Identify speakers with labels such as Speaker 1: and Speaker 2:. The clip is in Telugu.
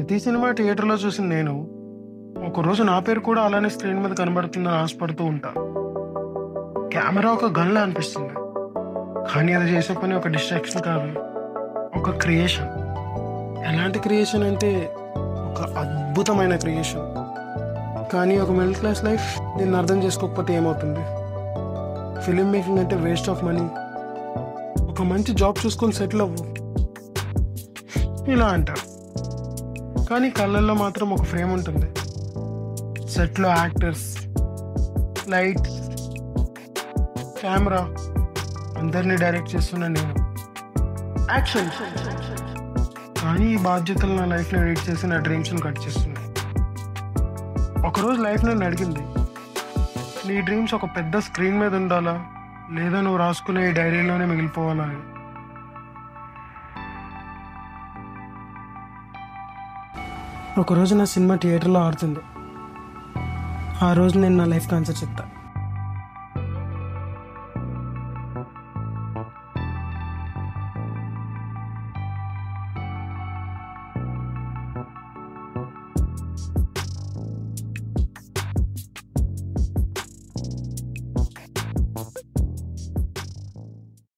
Speaker 1: ప్రతి సినిమా థియేటర్లో చూసిన నేను ఒకరోజు నా పేరు కూడా అలానే స్క్రీన్ మీద కనబడుతుందని ఆశపడుతూ ఉంటా. కెమెరా ఒక గన్లా అనిపిస్తుంది, కానీ అది చేసే పని ఒక డిస్ట్రాక్షన్ కాదు, ఒక క్రియేషన్. ఎలాంటి క్రియేషన్ అంటే ఒక అద్భుతమైన క్రియేషన్. కానీ ఒక మిడిల్ క్లాస్ లైఫ్ దీన్ని అర్థం చేసుకోకపోతే ఏమవుతుంది? ఫిలిం మేకింగ్ అంటే వేస్ట్ ఆఫ్ మనీ, ఒక మంచి జాబ్ చూసుకొని సెటిల్ అవ్వు ఇలా అంటారు. కానీ కళ్ళల్లో మాత్రం ఒక ఫ్రేమ్ ఉంటుంది. సెట్లో యాక్టర్స్, లైట్స్, కెమెరా, అందరినీ డైరెక్ట్ చేస్తున్నా నేను. యాక్షన్. కానీ ఈ బాధ్యతలు నా లైఫ్ని ఎడిట్ చేసి నా డ్రీమ్స్ని కట్ చేస్తున్నాయి. ఒకరోజు లైఫ్ నన్ను అడిగింది, నీ డ్రీమ్స్ ఒక పెద్ద స్క్రీన్ మీద ఉండాలా, లేదా నువ్వు రాసుకునే ఈ డైరీలోనే మిగిలిపోవాలా అని. ఒకరోజు నా సినిమా థియేటర్లో ఆడుతుంది. ఆ రోజు నేను నా లైఫ్కి ఆన్సర్ చెప్తా.